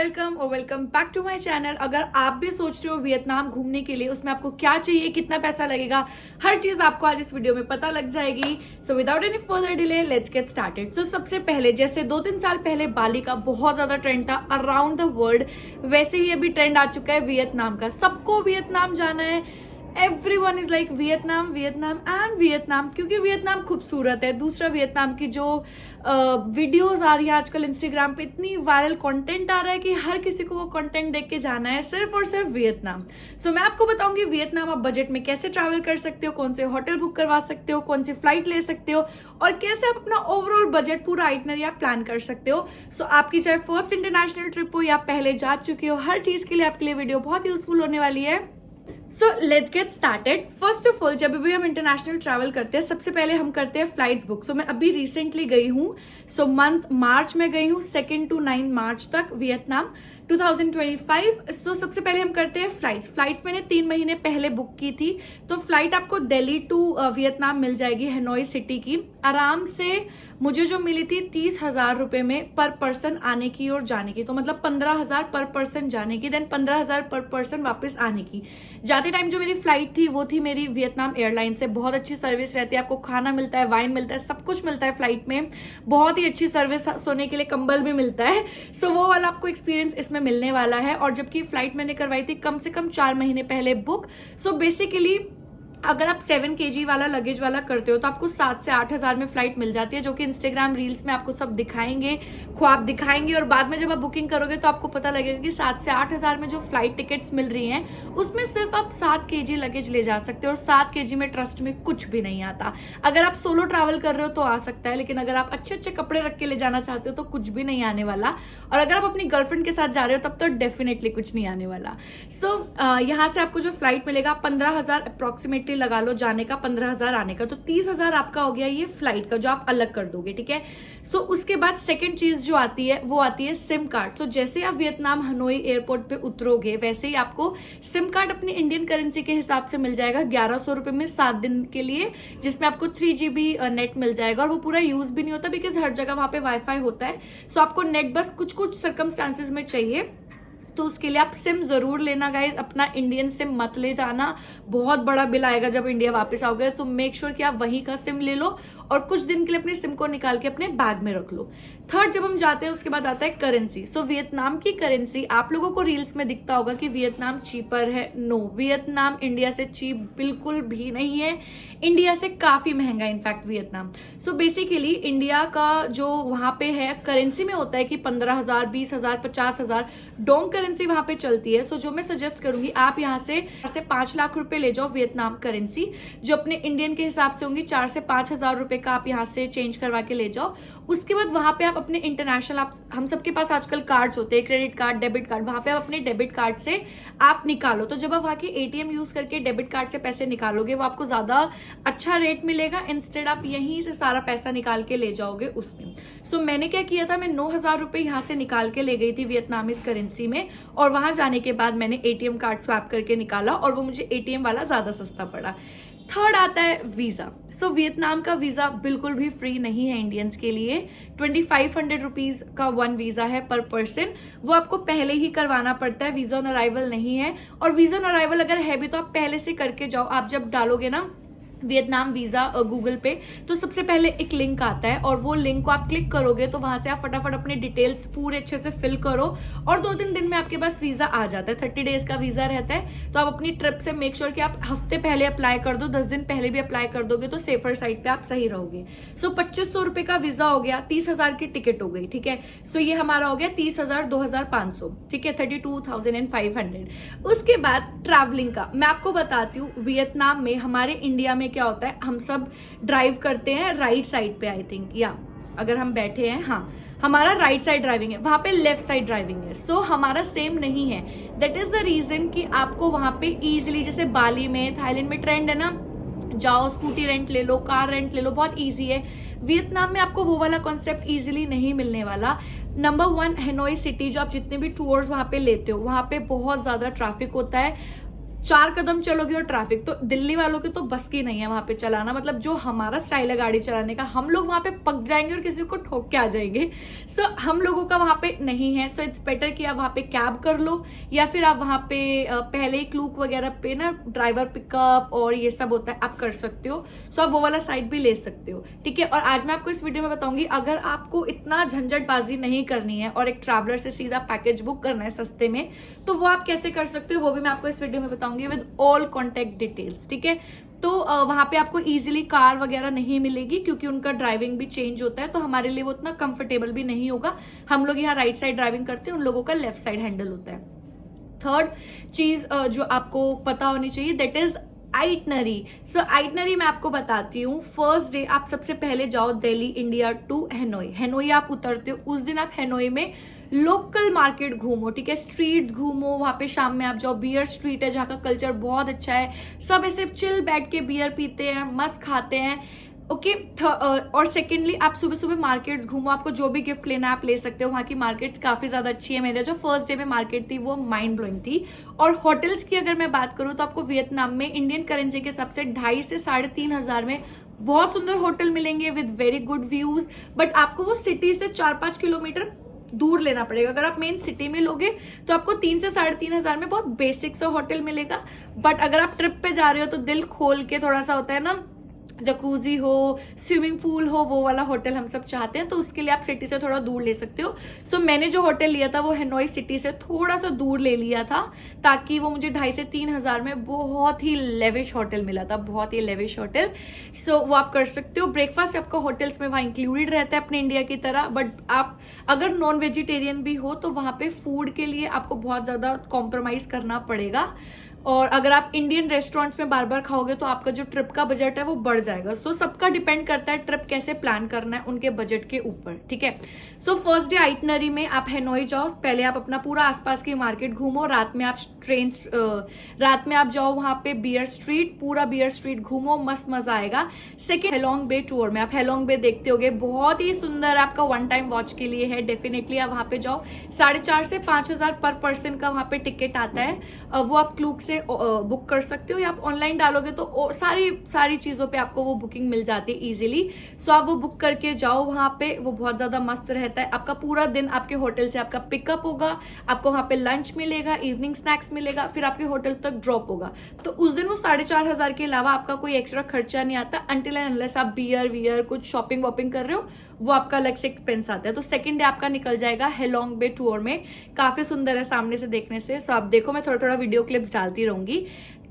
Welcome और welcome back to my channel. अगर आप भी सोच रहे हो वियतनाम घूमने के लिए, उसमें आपको क्या चाहिए, कितना पैसा लगेगा, हर चीज आपको आज इस वीडियो में पता लग जाएगी। So without any further delay let's get started. So सबसे पहले, जैसे 2-3 साल पहले बाली का बहुत ज्यादा ट्रेंड था अराउंड द वर्ल्ड, वैसे ही अभी ट्रेंड आ चुका है वियतनाम का। सबको वियतनाम जाना है। Everyone is like Vietnam Vietnam and Vietnam, क्योंकि वियतनाम खूबसूरत है। दूसरा, वियतनाम की जो वीडियोस आ रही है आजकल इंस्टाग्राम पे, इतनी वायरल कंटेंट आ रहा है कि हर किसी को वो कंटेंट देख के जाना है सिर्फ और सिर्फ वियतनाम। सो मैं आपको बताऊंगी वियतनाम आप बजट में कैसे ट्रैवल कर सकते हो, कौन से होटल बुक करवा सकते हो, कौन सी फ्लाइट ले सकते हो, और कैसे आप अपना ओवरऑल बजट पूरा आइटनरी आप प्लान कर सकते हो। सो आपकी चाहे फर्स्ट इंटरनेशनल ट्रिप हो या पहले जा चुके हो, हर चीज के लिए आपके लिए वीडियो बहुत यूजफुल होने वाली है। So let's get started. First of all, जब भी हम इंटरनेशनल ट्रैवल करते हैं, सबसे पहले हम करते हैं फ्लाइट्स बुक। सो मैं अभी रिसेंटली गई हूँ, सो मंथ मार्च में गई हूँ, 2 to 9 मार्च तक वियतनाम 2025। सो सबसे पहले हम करते हैं फ्लाइट्स मैंने 3 महीने पहले बुक की थी। तो फ्लाइट आपको दिल्ली टू वियतनाम मिल जाएगी, हनोई सिटी की। आराम से मुझे जो मिली थी 30,000 रुपए में पर पर्सन आने की और जाने की। तो मतलब 15,000 पर पर्सन जाने की, देन 15,000 पर पर्सन वापस आने की। जाते टाइम जो मेरी फ्लाइट थी वो थी मेरी वियतनाम एयरलाइन से। बहुत अच्छी सर्विस रहती है, आपको खाना मिलता है, वाइन मिलता है, सब कुछ मिलता है फ्लाइट में। बहुत ही अच्छी सर्विस, सोने के लिए कंबल भी मिलता है। सो वो वाला आपको एक्सपीरियंस इसमें मिलने वाला है। और जबकि फ्लाइट मैंने करवाई थी कम से कम 4 महीने पहले बुक। सो बेसिकली अगर आप 7 kg वाला लगेज वाला करते हो तो आपको 7 से 8 हजार में फ्लाइट मिल जाती है, जो कि इंस्टाग्राम रील्स में आपको सब दिखाएंगे, ख्वाब दिखाएंगे। और बाद में जब आप बुकिंग करोगे तो आपको पता लगेगा कि 7 से 8 हजार में जो फ्लाइट टिकट्स मिल रही हैं उसमें सिर्फ आप 7 kg लगेज ले जा सकते हो। और 7 kg में ट्रस्ट में कुछ भी नहीं आता। अगर आप सोलो ट्रैवल कर रहे हो तो आ सकता है, लेकिन अगर आप अच्छे अच्छे कपड़े रख के ले जाना चाहते हो तो कुछ भी नहीं आने वाला। और अगर आप अपनी गर्लफ्रेंड के साथ जा रहे हो तब तो डेफिनेटली कुछ नहीं आने वाला। सो यहाँ से आपको जो फ्लाइट मिलेगा 15,000 अप्रोक्सीमेटली लगा लो जाने का, 15,000 आने का, तो 30,000 आपका हो गया ये फ्लाइट का, जो आप अलग कर दोगे। ठीक है। सो उसके बाद सेकंड चीज जो आती है वो आती है सिम कार्ड। सो जैसे आप वियतनाम हनोई एयरपोर्ट पे उतरोगे वैसे ही आपको सिम कार्ड अपनी इंडियन करेंसी के हिसाब से मिल जाएगा 1100 रुपए में 7 दिन के लिए, जिसमें आपको 3 GB नेट मिल जाएगा। और वो पूरा यूज भी नहीं होता बिकॉज हर जगह वहां पे वाईफाई होता है। सो आपको नेट बस कुछ कुछ सर्कमस्टांसेस में चाहिए, तो उसके लिए आप सिम जरूर लेना गाइज। अपना इंडियन सिम मत ले जाना, बहुत बड़ा बिल आएगा जब इंडिया वापस आओगे। तो मेक श्योर कि आप वहीं का सिम ले लो और कुछ दिन के लिए अपनी सिम को निकाल के अपने बैग में रख लो। थर्ड, जब हम जाते हैं उसके बाद आता है करेंसी। सो वियतनाम की करेंसी, आप लोगों को रील्स में दिखता होगा कि वियतनाम चीपर है। नो, वियतनाम इंडिया से चीप बिल्कुल भी नहीं है, इंडिया से काफी महंगा है in fact Vietnam. So basically India का जो वहां पे है करेंसी में होता है कि 15,000, 20,000, 50,000 डोंग करेंसी वहां पे चलती है। सो जो मैं सजेस्ट करूंगी, आप यहाँ से 5 लाख रुपए ले जाओ वियतनाम करेंसी, जो अपने इंडियन के हिसाब से होंगी 4 से 5 हजार रुपए का आप यहाँ से चेंज करवा के ले जाओ। उसके बाद वहां पे आप अपने इंटरनेशनल, हम सबके पास आजकल कार्ड्स होते हैं, क्रेडिट कार्ड, डेबिट कार्ड, वहां पे आप अपने डेबिट कार्ड से आप निकालो। तो जब आप वहां के एटीएम यूज करके डेबिट कार्ड से पैसे निकालोगे वो आपको ज्यादा अच्छा रेट मिलेगा। इंस्टेड आप यहीं से सारा पैसा निकाल के ले जाओगे उसमें। सो मैंने क्या किया था, मैं 9,000 रुपए यहाँ से निकाल के ले गई थी वियतनामीज करेंसी में, और वहां जाने के बाद मैंने एटीएम कार्ड स्वैप करके निकाला और वो मुझे एटीएम वाला ज्यादा सस्ता पड़ा। थर्ड आता है वीजा। सो वियतनाम का वीजा बिल्कुल भी फ्री नहीं है इंडियंस के लिए। 2,500 रुपीज का 1 वीजा है पर पर्सन, वो आपको पहले ही करवाना पड़ता है, वीजा ऑन अराइवल नहीं है। और वीजा ऑन अराइवल अगर है भी तो आप पहले से करके जाओ। आप जब डालोगे ना वियतनाम वीजा गूगल पे, तो सबसे पहले एक लिंक आता है और वो लिंक को आप क्लिक करोगे तो वहां से आप फटाफट अपने डिटेल्स पूरे अच्छे से फिल करो और 2-3 दिन में आपके पास वीजा आ जाता है। 30 डेज का वीजा रहता है। तो आप अपनी ट्रिप से मेक श्योर कि आप हफ्ते पहले अप्लाई कर दो, 10 दिन पहले भी अप्लाई कर दोगे तो सेफर साइड पे आप सही रहोगे। सो 2,500 रुपए का वीजा हो गया, 30,000 की टिकट हो गई। ठीक है। सो ये हमारा हो गया 30,000, 2,500। ठीक है, 32,500। उसके बाद ट्रैवलिंग का मैं आपको बताती हूँ। वियतनाम में, हमारे इंडिया में क्या होता है, हम सब ड्राइव करते हैं राइट साइड पे, आई थिंक, या अगर हम बैठे हैं, हाँ, हमारा राइट साइड ड्राइविंग है, वहां पे लेफ्ट साइड ड्राइविंग है। सो हमारा सेम नहीं है। दैट इज द रीजन कि आपको वहां पे इजीली, जैसे बाली में, थाईलैंड में ट्रेंड है ना, जाओ स्कूटी रेंट ले लो, कार रेंट ले लो, बहुत इजी है। वियतनाम में आपको वो वाला कॉन्सेप्ट इजीली नहीं मिलने वाला। नंबर 1, हनोई सिटी, जो आप जितने भी टूर्स वहां पे लेते हो वहां पे बहुत ज्यादा ट्रैफिक होता है। 4 कदम चलोगे और ट्रैफिक। तो दिल्ली वालों के तो बस की नहीं है वहां पे चलाना, मतलब जो हमारा स्टाइल है गाड़ी चलाने का, हम लोग वहां पे पक जाएंगे और किसी को ठोक के आ जाएंगे। सो हम लोगों का वहां पे नहीं है। सो इट्स बेटर कि आप वहां पे कैब कर लो, या फिर आप वहां पे पहले ही क्लूक वगैरह पे ना ड्राइवर पिकअप और ये सब होता है, आप कर सकते हो। सो आप वो वाला साइड भी ले सकते हो, ठीक है। और आज मैं आपको इस वीडियो में बताऊंगी, अगर आपको इतना झंझटबाजी नहीं करनी है और एक ट्रैवलर से सीधा पैकेज बुक करना है सस्ते में, तो वो आप कैसे कर सकते हो, वो भी मैं आपको इस वीडियो में बताऊंगी विद ऑल कॉन्टेक्ट डिटेल्स, ठीक है। तो वहां पे आपको इजीली कार वगैरह नहीं मिलेगी, क्योंकि उनका ड्राइविंग भी चेंज होता है, तो हमारे लिए वो उतना कंफर्टेबल भी नहीं होगा। हम लोग यहाँ राइट साइड ड्राइविंग करते हैं, उन लोगों का लेफ्ट साइड हैंडल होता है। थर्ड चीज जो आपको पता होनी चाहिए, that is itinerary. So itinerary मैं आपको बताती हूँ। फर्स्ट डे आप सबसे पहले जाओ दिल्ली इंडिया टू हैनोई। हैनोई आप उतरते हो, उस दिन आप हैनोई में लोकल मार्केट घूमो, ठीक है, स्ट्रीट्स घूमो। वहां पे शाम में आप जाओ, बियर स्ट्रीट है जहाँ का कल्चर बहुत अच्छा है, सब ऐसे चिल बैठ के बियर पीते हैं, मस्त खाते हैं, ओके। और सेकेंडली आप सुबह सुबह मार्केट्स घूमो, आपको जो भी गिफ्ट लेना है आप ले सकते हो। वहां की मार्केट्स काफी ज्यादा अच्छी है। मेरा जो फर्स्ट डे में मार्केट थी वो माइंड ब्लोइंग थी। और होटल्स की अगर मैं बात करूँ तो आपको वियतनाम में इंडियन करेंसी के हिसाब से 2,500 से 3,500 में बहुत सुंदर होटल मिलेंगे with very good views. But आपको वो सिटी से 4-5 किलोमीटर दूर लेना पड़ेगा। अगर आप मेन सिटी में लोगे तो आपको 3,000 से 3,500 में बहुत बेसिक सा होटल मिलेगा। बट अगर आप ट्रिप पे जा रहे हो तो दिल खोल के, थोड़ा सा होता है ना, जकूजी हो, स्विमिंग पूल हो, वो वाला होटल हम सब चाहते हैं, तो उसके लिए आप सिटी से थोड़ा दूर ले सकते हो। सो मैंने जो होटल लिया था वो हैनोई सिटी से थोड़ा सा दूर ले लिया था, ताकि वो मुझे 2,500 से 3,000 में बहुत ही लेविश होटल मिला था, बहुत ही लेविश होटल। सो वो आप कर सकते हो। ब्रेकफास्ट आपका होटल्स में वहाँ इंक्लूडेड रहता है अपने इंडिया की तरह। बट आप अगर नॉन वेजिटेरियन भी हो तो वहाँ पे फूड के लिए आपको बहुत ज्यादा कॉम्प्रोमाइज करना पड़ेगा। और अगर आप इंडियन रेस्टोरेंट्स में बार बार खाओगे तो आपका जो ट्रिप का बजट है वो बढ़ जाएगा। सो सबका डिपेंड करता है ट्रिप कैसे प्लान करना है उनके बजट के ऊपर, ठीक है। सो फर्स्ट डे आइटनरी में आप हैनोई जाओ, पहले आप अपना पूरा आसपास की मार्केट घूमो, रात में आप जाओ वहां पे बियर स्ट्रीट, पूरा बियर स्ट्रीट घूमो, मस्त मजा आएगा। सेकेंड हेलोंग बे टूर में आप हेलोंग बे देखते होगे, बहुत ही सुंदर, आपका वन टाइम वॉच के लिए है, डेफिनेटली आप वहां पे जाओ। 4,500 से 5,000 पर पर्सन का वहां पे टिकट आता है, वो आप क्लूक से बुक कर सकते हो, या आप ऑनलाइन डालोगे तो सारी चीजों पे आपको वो बुकिंग मिल जाती है इजीली। सो आप वो बुक करके जाओ वहां पे, वो बहुत ज्यादा मस्त रहता है। आपका पूरा दिन आपके होटल से आपका पिकअप होगा, आपको वहां पे लंच मिलेगा, इवनिंग स्नैक्स मिलेगा, फिर आपके होटल तक ड्रॉप होगा। तो उस दिन वो 4,500 के अलावा आपका कोई एक्स्ट्रा खर्चा नहीं आता, अनटिल एंड अनलेस आप बियर कुछ शॉपिंग वॉपिंग कर रहे हो, वो आपका अलग से एक्सपेंस आता है। तो सेकंड डे आपका निकल जाएगा हेलोंग बे टूर में, काफी सुंदर है सामने से देखने से। सो आप देखो, मैं थोड़ा थोड़ा वीडियो क्लिप्स डालती रहूंगी।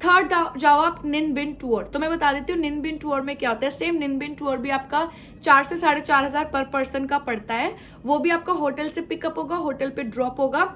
थर्ड जाओ आप निन बिन टूर। तो मैं बता देती हूँ निन बिन टूर में क्या होता है। सेम निन बिन टूर भी आपका 4,000 से 4,500 पर पर्सन का पड़ता है। वो भी आपका होटल से पिकअप होगा, होटल पे ड्रॉप होगा।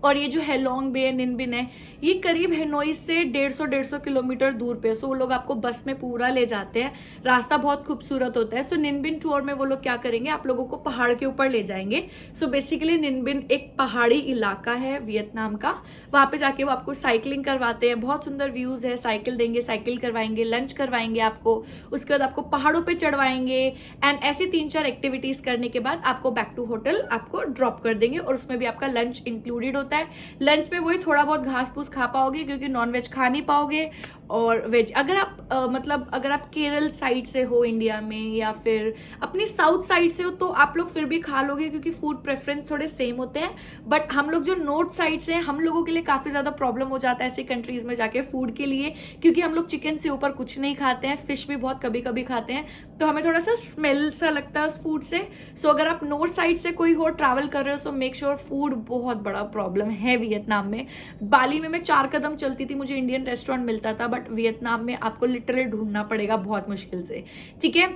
और ये जो हेलोंग बे निन बिन है, ये करीब हैनोई से 150 किलोमीटर दूर पे। सो वो लोग आपको बस में पूरा ले जाते हैं, रास्ता बहुत खूबसूरत होता है। सो निन बिन टूर में वो लोग क्या करेंगे, आप लोगों को पहाड़ के ऊपर ले जाएंगे। सो बेसिकली निन बिन एक पहाड़ी इलाका है वियतनाम का, वहां पे जाके वो आपको साइकिलिंग करवाते हैं, बहुत सुंदर व्यूज है, साइकिल देंगे, साइकिल करवाएंगे, लंच करवाएंगे आपको, उसके बाद आपको पहाड़ों पे चढ़वाएंगे, एंड ऐसी 3-4 एक्टिविटीज करने के बाद आपको बैक टू होटल आपको ड्रॉप कर देंगे। और उसमें भी आपका लंच इंक्लूडेड होता है। लंच में वही थोड़ा बहुत घास फूस खा पाओगे, क्योंकि नॉन वेज खा नहीं पाओगे। और वेज अगर आप अगर आप केरल साइड से हो इंडिया में, या फिर अपनी साउथ साइड से हो, तो आप लोग फिर भी खा लोगे, क्योंकि फूड प्रेफरेंस थोड़े सेम होते हैं। बट हम लोग जो नॉर्थ साइड से हैं, हम लोगों के लिए काफी ज्यादा प्रॉब्लम हो जाता है ऐसी कंट्रीज में जाके फूड के लिए, क्योंकि हम लोग चिकन से ऊपर कुछ नहीं खाते हैं, फिश भी बहुत कभी कभी खाते हैं, तो हमें थोड़ा सा स्मेल सा लगता है उस फूड से। सो अगर आप नॉर्थ साइड से कोई हो, ट्रैवल कर रहे हो, सो मेक श्योर फूड बहुत बड़ा प्रॉब्लम है वियतनाम में। बाली में मैं 4 कदम चलती थी, मुझे इंडियन रेस्टोरेंट मिलता था, बट वियतनाम में आपको लिटरली ढूंढना पड़ेगा बहुत मुश्किल से, ठीक है।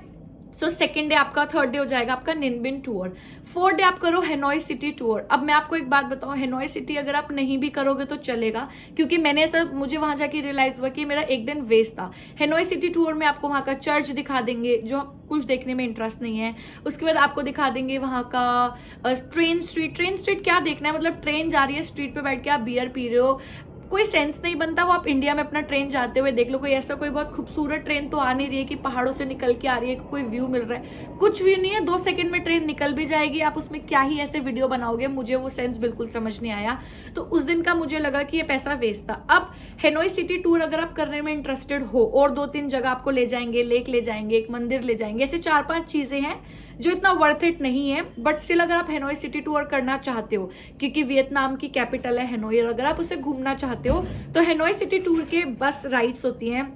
सो सेकेंड डे आपका, थर्ड डे हो जाएगा आपका निन बिन टूर। फोर्थ डे आप करो हैनोई सिटी टूर। अब मैं आपको एक बात बताऊं, हैनोई सिटी अगर आप नहीं भी करोगे तो चलेगा, क्योंकि मुझे वहां जाके रियलाइज हुआ कि मेरा एक दिन वेस्ट था। हैनोई सिटी टूर में आपको वहां का चर्च दिखा देंगे, जो कुछ देखने में इंटरेस्ट नहीं है। उसके बाद आपको दिखा देंगे वहां का ट्रेन स्ट्रीट क्या देखना है, मतलब ट्रेन जा रही है, स्ट्रीट पे बैठ के आप बियर पी रहे हो, कोई सेंस नहीं बनता। वो आप इंडिया में अपना ट्रेन जाते हुए देख लो, कोई ऐसा कोई बहुत खूबसूरत ट्रेन तो आ नहीं रही है कि पहाड़ों से निकल के आ रही है, कोई व्यू मिल रहा है, कुछ व्यू नहीं है, 2 सेकंड में ट्रेन निकल भी जाएगी, आप उसमें क्या ही ऐसे वीडियो बनाओगे। मुझे वो सेंस बिल्कुल समझ नहीं आया, तो उस दिन का मुझे लगा कि ये पैसा वेस्ट था। अब हेनोई सिटी टूर अगर आप करने में इंटरेस्टेड हो, और 2-3 जगह आपको ले जाएंगे, लेक ले जाएंगे, एक मंदिर ले जाएंगे, ऐसे 4-5 चीजें हैं जो इतना वर्थ इट नहीं है। बट स्टिल अगर आप हेनोई सिटी टूर करना चाहते हो, क्योंकि वियतनाम की कैपिटल है हेनोई, और अगर आप उसे घूमना चाहते हो तो हेनोई सिटी टूर के बस राइड्स होती हैं,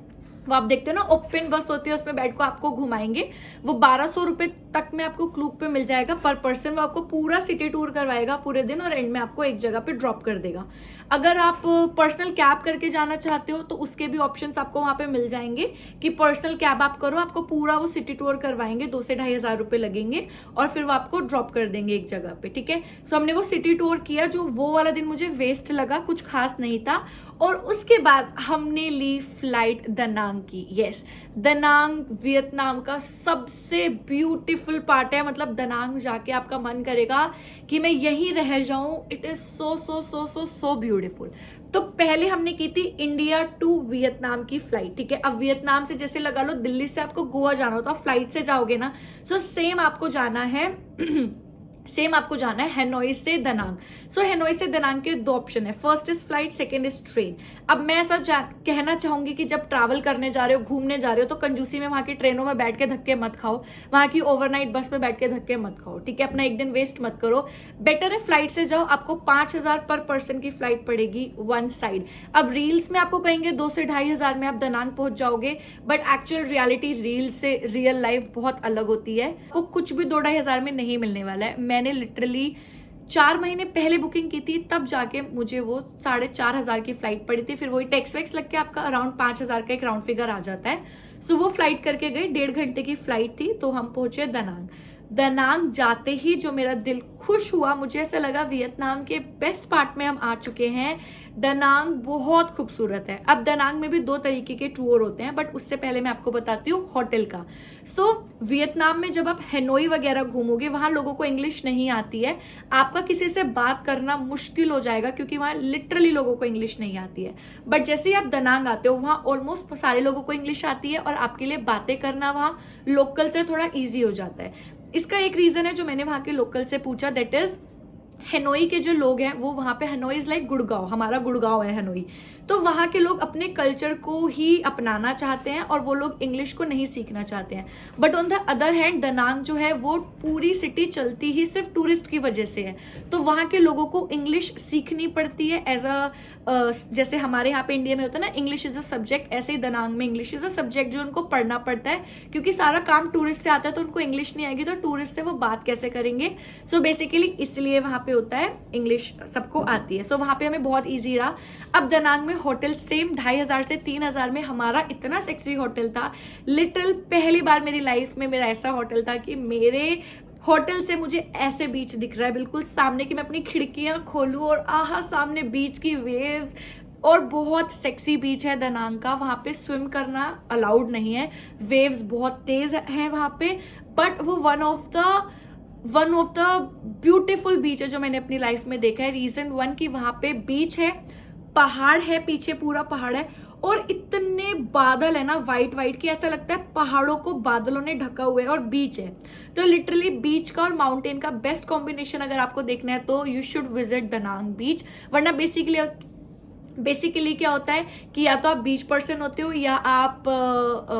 वो आप देखते हो ना, ओपन बस होती है, उसमें बैठ को आपको घुमाएंगे। वो 1200 रुपए तक में आपको क्लूक पे मिल जाएगा पर पर्सन। वो आपको पूरा सिटी टूर करवाएगा पूरे दिन, और एंड में आपको एक जगह पे ड्रॉप कर देगा। अगर आप पर्सनल कैब करके जाना चाहते हो तो उसके भी ऑप्शंस आपको वहां पे मिल जाएंगे, कि पर्सनल कैब आप करो, आपको पूरा वो सिटी टूर करवाएंगे, 2 से 2,500 रुपए लगेंगे, और फिर वो आपको ड्रॉप कर देंगे एक जगह पे, ठीक है। सो हमने वो सिटी टूर किया, जो वो वाला दिन मुझे वेस्ट लगा, कुछ खास नहीं था। और उसके बाद हमने ली फ्लाइट दनांग की। यस, दनांग वियतनाम का सबसे ब्यूटीफुल पार्ट है, मतलब दनांग जाके आपका मन करेगा कि मैं यहीं रह जाऊं। It is so so so so so beautiful. तो पहले हमने की थी इंडिया टू वियतनाम की फ्लाइट, ठीक है। अब वियतनाम से जैसे लगा लो दिल्ली से आपको गोवा जाना होता, फ्लाइट से जाओगे ना, सो सेम आपको जाना है हेनोई से दनांग। सो हेनोई से दनांग के 2 ऑप्शन है, first is flight, second is train. अब मैं ऐसा कहना चाहूंगी कि जब ट्रैवल करने जा रहे हो, घूमने जा रहे हो, तो कंजूसी में वहां की ट्रेनों में बैठ के धक्के मत खाओ, वहां की ओवरनाइट बस में बैठ के धक्के मत खाओ, ठीक है। अपना एक दिन वेस्ट मत करो, बेटर है फ्लाइट से जाओ। आपको 5,000 पर पर्सन की फ्लाइट पड़ेगी वन साइड। अब रील्स में आपको कहेंगे 2 से 2,500 में आप दनांग पहुंच जाओगे, बट एक्चुअल रियलिटी रील से रियल लाइफ बहुत अलग होती है। आपको कुछ भी 2-2,500 में नहीं मिलने वाला है। मैंने लिटरली 4 महीने पहले बुकिंग की थी, तब जाके मुझे वो 4,500 की फ्लाइट पड़ी थी। फिर वही टैक्स वैक्स लग के आपका अराउंड 5,000 का एक राउंड फिगर आ जाता है। सो वो फ्लाइट करके गए, 1.5 घंटे की फ्लाइट थी, तो हम पहुंचे दनांग। दनांग जाते ही जो मेरा दिल खुश हुआ, मुझे ऐसा लगा वियतनाम के बेस्ट पार्ट में हम आ चुके हैं। दनांग बहुत खूबसूरत है। अब दनांग में भी 2 तरीके के टूर होते हैं, बट उससे पहले मैं आपको बताती हूँ होटल का। सो वियतनाम में जब आप हेनोई वगैरह घूमोगे, वहां लोगों को इंग्लिश नहीं आती है, आपका किसी से बात करना मुश्किल हो जाएगा, क्योंकि वहां लिटरली लोगों को इंग्लिश नहीं आती है। बट जैसे ही आप दनांग आते हो, वहां ऑलमोस्ट सारे लोगों को इंग्लिश आती है, और आपके लिए बातें करना वहां लोकल से थोड़ा ईजी हो जाता है। इसका एक रीजन है जो मैंने वहां के लोकल से पूछा, दैट इज हेनोई के जो लोग हैं वो वहां पे, हेनोई इज लाइक गुड़गांव, हमारा गुड़गांव है हेनोई, तो वहां के लोग अपने कल्चर को ही अपनाना चाहते हैं, और वो लोग इंग्लिश को नहीं सीखना चाहते हैं। But on the other hand Da Nang जो है वो पूरी सिटी चलती ही सिर्फ टूरिस्ट की वजह से है, तो वहां के लोगों को इंग्लिश सीखनी पड़ती है एज अ, जैसे हमारे यहाँ पे इंडिया में होता है ना इंग्लिश इज अ सब्जेक्ट, ऐसे ही दनांग में इंग्लिश इज अ सब्जेक्ट जो उनको पढ़ना पड़ता है, क्योंकि सारा काम टूरिस्ट से आता है, तो उनको इंग्लिश नहीं आएगी तो टूरिस्ट से वो बात कैसे करेंगे। सो बेसिकली इसलिए वहां पे होता है, इंग्लिश सबको आती है। सो वहां पे हमें बहुत ईजी रहा। अब दनांग में होटल सेम 2,500 से 3,000 में, हमारा इतना सेक्सी होटल था, लिटरल पहली बार मेरी लाइफ में मेरा ऐसा होटल था कि मेरे होटल से मुझे ऐसे बीच दिख रहा है बिल्कुल सामने, कि मैं अपनी खिड़कियां खोलूं और आहा सामने बीच की वेव्स, और बहुत सेक्सी बीच है दनांग का। वहां पे स्विम करना अलाउड नहीं है, वेव्स बहुत तेज हैं वहां पे, बट वो वन ऑफ द ब्यूटीफुल बीच है जो मैंने अपनी लाइफ में देखा है। रीजन 1 कि वहां पे बीच है, पहाड़ है, पीछे पूरा पहाड़ है, और इतने बादल है ना वाइट की, ऐसा लगता है पहाड़ों को बादलों ने ढका हुआ है, और बीच है। तो लिटरली बीच का और माउंटेन का बेस्ट कॉम्बिनेशन अगर आपको देखना है तो यू शुड विजिट दनांग बीच। वरना बेसिकली क्या होता है कि या तो आप बीच पर्सन होते हो या आप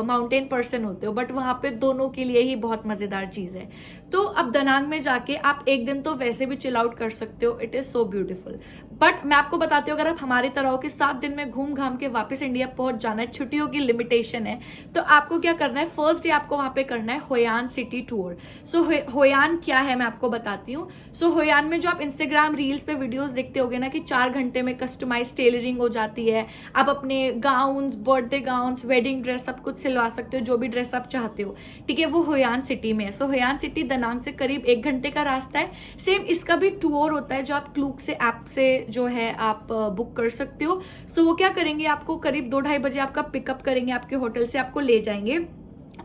माउंटेन पर्सन होते हो, बट वहां पे दोनों के लिए ही बहुत मजेदार चीज है। तो अब दनांग में जाके आप एक दिन तो वैसे भी चिल आउट कर सकते हो, it is so beautiful. But मैं आपको बताती हूँ, अगर आप हमारी तरह हो कि 7 दिन में घूम घाम के वापस इंडिया पहुंच जाना है, छुट्टियों की लिमिटेशन है, तो आपको क्या करना है, फर्स्ट डे आपको वहां पे करना है होयान सिटी टूर। सो होयान क्या है मैं आपको बताती हूँ। सो होयान में जो आप इंस्टाग्राम रील्स पे वीडियोस देखते होगे ना कि 4 घंटे में कस्टमाइज टेलरिंग हो जाती है, आप अपने gowns, birthday gowns, wedding dress सब कुछ सिलवा सकते हो, जो भी ड्रेस आप चाहते हो, ठीक है, वो होयान सिटी में है। सो होयान सिटी दनांग से करीब 1 घंटे का रास्ता है। सेम इसका भी टूर होता है जो आप क्लूक से ऐप से जो है आप बुक कर सकते हो। सो वो क्या करेंगे, आपको करीब 2-2:30 बजे आपका पिकअप करेंगे, आपके होटल से आपको ले जाएंगे,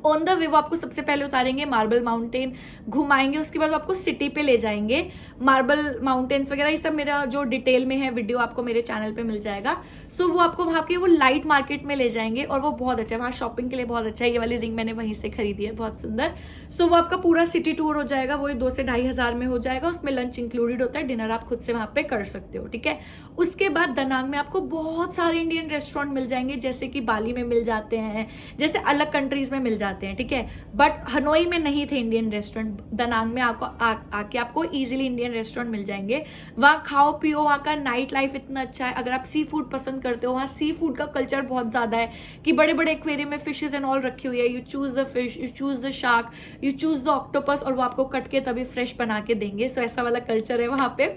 ऑन द वे वो आपको सबसे पहले उतारेंगे मार्बल माउंटेन, घुमाएंगे, उसके बाद वो आपको सिटी पे ले जाएंगे। मार्बल माउंटेन्स वगैरह ये सब मेरा जो डिटेल में है वीडियो आपको मेरे चैनल पे मिल जाएगा। सो वो आपको वहां के वो लाइट मार्केट में ले जाएंगे और वो बहुत अच्छा है, वहां शॉपिंग के लिए बहुत अच्छा है। ये वाली रिंग मैंने वहीं से खरीदी है, बहुत सुंदर। सो वो आपका पूरा सिटी टूर हो जाएगा, वो 2 से 2,500 में हो जाएगा। उसमें लंच इंक्लूडेड होता है, डिनर आप खुद से वहां पे कर सकते हो, ठीक है। उसके बाद दनांग में आपको बहुत सारे इंडियन रेस्टोरेंट मिल जाएंगे, जैसे कि बाली में मिल जाते हैं, जैसे अलग कंट्रीज में मिल जाते हैं, ठीक है। बट हनोई में नहीं थे इंडियन रेस्टोरेंट, दनांग में आके आपको इजीली इंडियन रेस्टोरेंट मिल जाएंगे। वहां खाओ पियो, वहां का नाइट लाइफ इतना अच्छा है। अगर आप सी फूड पसंद करते हो, वहां सी फूड का कल्चर बहुत ज्यादा है कि बड़े बड़े एक्वेरियम में फिशेज एंड ऑल रखी हुई है। You choose the fish, you choose the shark, you choose the octopus, और वो आपको कट के तभी फ्रेश बना के देंगे। सो ऐसा वाला कल्चर है वहां पे।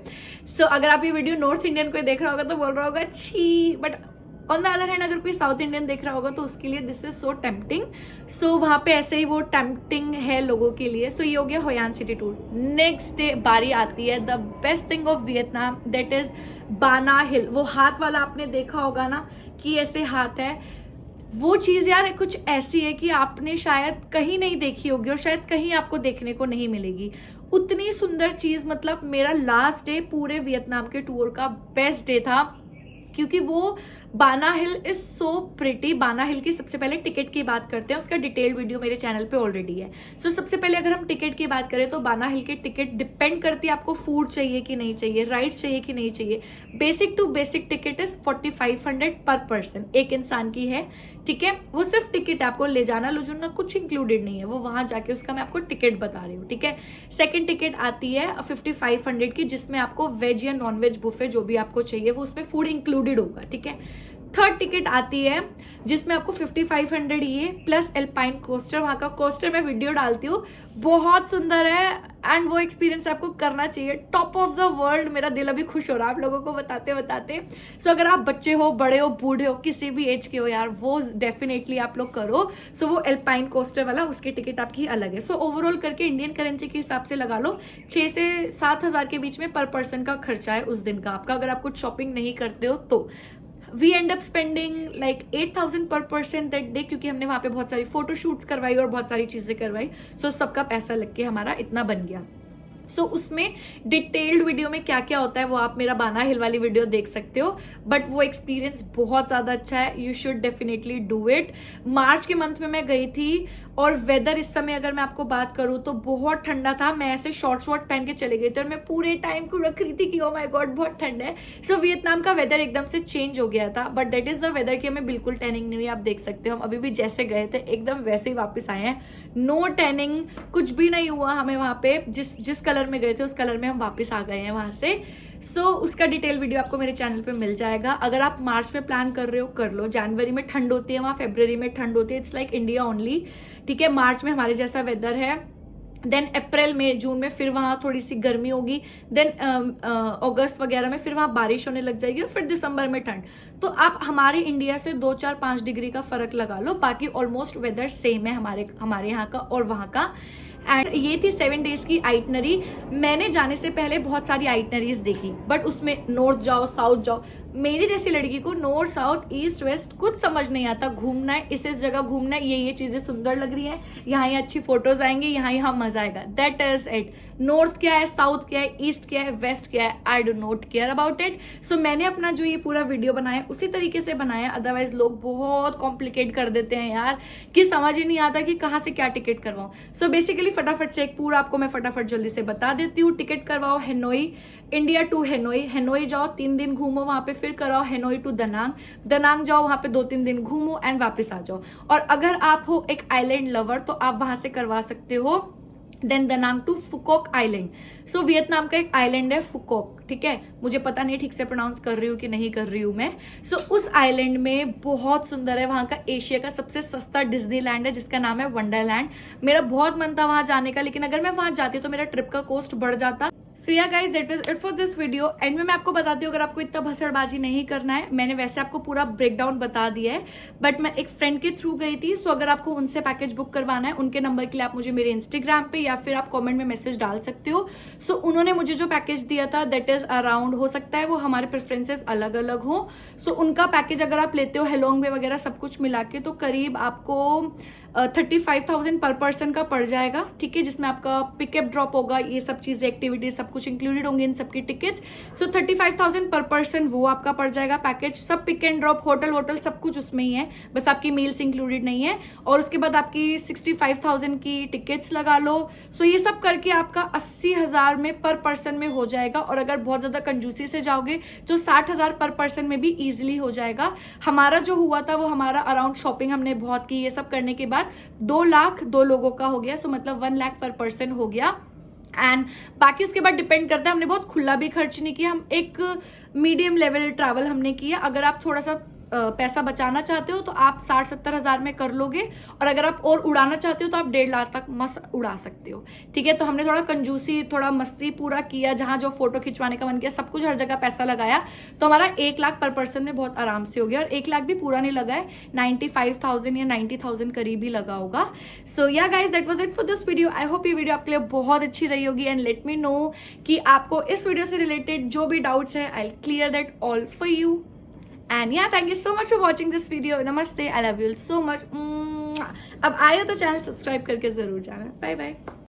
सो अगर आप ये वीडियो नॉर्थ इंडियन को देख रहा होगा तो बोल रहा होगा छी, but on the other hand अगर कोई साउथ इंडियन देख रहा होगा तो उसके लिए दिस इज सो टेम्पटिंग। सो वहां पे ऐसे ही वो टेम्पटिंग है लोगों के लिए। सो ये हो गया Hoi An city tour. Next day बारी आती है the best thing of Vietnam, that is बाना हिल। वो हाथ वाला आपने देखा होगा ना कि ऐसे हाथ है, वो चीज यार कुछ ऐसी है कि आपने शायद कहीं नहीं देखी होगी और शायद कहीं आपको देखने को नहीं मिलेगी। उतनी सुंदर चीज, मतलब मेरा लास्ट डे पूरे वियतनाम के टूर का बेस्ट डे था, क्योंकि वो बाना हिल इज सो प्रिटी। बाना हिल की सबसे पहले टिकट की बात करते हैं, उसका डिटेल वीडियो मेरे चैनल पे ऑलरेडी है। सो सबसे पहले अगर हम टिकट की बात करें तो बाना हिल की टिकट डिपेंड करती है आपको फूड चाहिए कि नहीं चाहिए, राइड्स चाहिए कि नहीं चाहिए। Basic to basic ticket is 4500 per person, एक इंसान की है, ठीक है। वो सिर्फ टिकट है, आपको ले जाना जुड़ना कुछ इंक्लूडेड नहीं है, वो वहां जाके उसका मैं आपको टिकट बता रही हूँ, ठीक है। सेकंड टिकट आती है 5500 की, जिसमें आपको वेज या नॉन वेज बुफे जो भी आपको चाहिए वो उसमें फूड इंक्लूडेड होगा, ठीक है। थर्ड टिकट आती है जिसमें आपको 5500 ये प्लस एल्पाइन कोस्टर, वहां का कोस्टर मैं वीडियो डालती हूँ, बहुत सुंदर है एंड वो एक्सपीरियंस आपको करना चाहिए। टॉप ऑफ द वर्ल्ड, मेरा दिल अभी खुश हो रहा है आप लोगों को बताते बताते। सो अगर आप बच्चे हो, बड़े हो, बूढ़े हो, किसी भी एज के हो यार, वो डेफिनेटली आप लोग करो। सो वो एल्पाइन कोस्टर वाला, उसकी टिकट आपकी अलग है। सो ओवरऑल करके इंडियन करेंसी के हिसाब से लगा लो 6 से 7 हजार के बीच में पर पर्सन का खर्चा है उस दिन का आपका, अगर आप कुछ शॉपिंग नहीं करते हो तो। We end up spending like 8,000 per person that day, क्योंकि हमने वहां पे बहुत सारी फोटो शूट्स करवाई और बहुत सारी चीजें करवाई। सो सबका पैसा लग के हमारा इतना बन गया। सो उसमें डिटेल्ड वीडियो में क्या क्या होता है वो आप मेरा बाना हिल वाली वीडियो देख सकते हो, बट वो एक्सपीरियंस बहुत ज्यादा अच्छा है, you should definitely do it. मार्च के मंथ में मैं गई थी और वेदर इस समय अगर मैं आपको बात करूं तो बहुत ठंडा था। मैं ऐसे शॉर्ट्स पहन के चले गई थी और मैं पूरे टाइम को रख रही थी कि ओ माय गॉड बहुत ठंड है। सो वियतनाम का वेदर एकदम से चेंज हो गया था, but that is the weather कि हमें बिल्कुल टैनिंग नहीं हुई। आप देख सकते हो हम अभी भी जैसे गए थे एकदम वैसे ही वापस आए हैं, नो टैनिंग, कुछ भी नहीं हुआ हमें वहां पे। जिस कलर में गए थे उस कलर में हम वापस आ गए हैं वहां से। सो उसका डिटेल वीडियो आपको मेरे चैनल पे मिल जाएगा। अगर आप मार्च में प्लान कर रहे हो कर लो, जनवरी में ठंड होती है वहां, फरवरी में ठंड होती है, इट्स लाइक इंडिया ओनली, ठीक है। मार्च में हमारे जैसा वेदर है, देन अप्रैल में जून में फिर वहां थोड़ी सी गर्मी होगी, देन अगस्त वगैरह में फिर वहां बारिश होने लग जाएगी और फिर दिसंबर में ठंड। तो आप हमारे इंडिया से 2, 4, 5 डिग्री का फर्क लगा लो, बाकी ऑलमोस्ट वेदर सेम है हमारे यहाँ का और वहां का। एंड ये थी 7 डेज की आइटनरी। मैंने जाने से पहले बहुत सारी आइटनरीज देखी, बट उसमें नॉर्थ जाओ साउथ जाओ, मेरी जैसी लड़की को नॉर्थ साउथ ईस्ट वेस्ट कुछ समझ नहीं आता। घूमना है, इस जगह घूमना है, ये चीजें सुंदर लग रही हैं, यहाँ ये अच्छी फोटोज आएंगी, यहाँ मजा आएगा, दैट इज इट। नॉर्थ क्या है, साउथ क्या है, ईस्ट क्या है, वेस्ट क्या है, I do not care about it. So मैंने अपना जो ये पूरा वीडियो बनाया उसी तरीके से बनाया, अदरवाइज लोग बहुत कॉम्प्लिकेट कर देते हैं यार कि समझ ही नहीं आता कि कहाँ से क्या टिकट करवाऊं। सो बेसिकली फटाफट से एक पूरा आपको मैं फटाफट जल्दी से बता देती हूँ। टिकट करवाओ Hanoi, India to Hanoi, Hanoi जाओ 3 दिन घूमो वहां पे, फिर कराओ हेनोई टू दनांग, दनांग जाओ वहां पे 2-3 दिन घूमो एंड वापस आ जाओ। और अगर आप हो एक आइलैंड लवर तो आप वहां से करवा सकते हो then Da Nang to Phu Quoc island. So Vietnam का एक आइलैंड है फुकोक, ठीक है, मुझे पता नहीं ठीक से प्रोनाउंस कर रही हूँ कि नहीं कर रही हूँ मैं। सो उस आइलैंड में बहुत सुंदर है, वहां का एशिया का सबसे सस्ता डिज्नीलैंड है जिसका नाम है वंडरलैंड। मेरा बहुत मन था वहां जाने का, लेकिन अगर मैं वहां जाती तो मेरा ट्रिप का कॉस्ट बढ़ जाता। सो yeah guys that was it for this video. And में मैं आपको बताती हूँ, अगर आपको इतना भसड़बाजी नहीं करना है, मैंने वैसे आपको पूरा ब्रेकडाउन बता दिया है, बट मैं एक फ्रेंड के थ्रू गई थी। सो अगर आपको उनसे पैकेज बुक करवाना है, उनके नंबर के लिए आप मुझे मेरे इंस्टाग्राम पे या फिर आप कमेंट में मैसेज डाल सकते हो। सो उन्होंने मुझे जो पैकेज दिया था दैट इज अराउंड, हो सकता है वो हमारे प्रेफरेंसेस अलग अलग हो। सो उनका पैकेज अगर आप लेते हो हेलोंग वे वगैरह सब कुछ मिला के, तो करीब आपको 35,000 पर पर्सन का पड़ जाएगा, ठीक है, जिसमें आपका पिकअप ड्रॉप होगा, ये सब चीजें एक्टिविटीज सब कुछ इंक्लूडेड होंगे इन सबकी टिकट्स। सो 35,000 पर पर्सन वो आपका पड़ जाएगा पैकेज। सब पिक एंड ड्रॉप, होटल सब कुछ उसमें ही है, बस आपकी मील्स इंक्लूडेड नहीं है। और उसके बाद आपकी 65,000 की टिकट्स लगा लो। सो ये सब करके आपका 80,000 में पर पर्सन में हो जाएगा। और अगर बहुत ज्यादा कंजूसी से जाओगे तो 60,000 पर पर्सन में भी इजिली हो जाएगा। हमारा जो हुआ था वो हमारा अराउंड शॉपिंग हमने बहुत की, ये सब करने के बाद 2 लाख 2 लोगों का हो गया। सो मतलब 1 लाख पर पर्सन हो गया। एंड बाकी उसके बाद डिपेंड करता है, हमने बहुत खुला भी खर्च नहीं किया, हम एक मीडियम लेवल ट्रैवल हमने किया। अगर आप थोड़ा सा पैसा बचाना चाहते हो तो आप 60-70 हजार में कर लोगे, और अगर आप और उड़ाना चाहते हो तो आप 1.5 लाख तक मस्त उड़ा सकते हो, ठीक है। तो हमने थोड़ा कंजूसी, थोड़ा मस्ती पूरा किया, जहां जो फोटो खिंचवाने का मन किया सब कुछ हर जगह पैसा लगाया, तो हमारा 1 लाख पर पर्सन में बहुत आराम से हो गया। और 1 लाख भी पूरा नहीं लगा है, 95,000 या 90,000 करीब ही लगा होगा। सो yeah guys that was it for this video. I hope ये वीडियो आपके लिए बहुत अच्छी रही होगी। एंड लेट मी नो कि आपको इस वीडियो से रिलेटेड जो भी डाउट्स है, I clear that all for you. And yeah, thank you so much for watching this video. Namaste. I love you all so much. अब आए हो तो चैनल सब्सक्राइब करके जरूर जाना। Bye bye.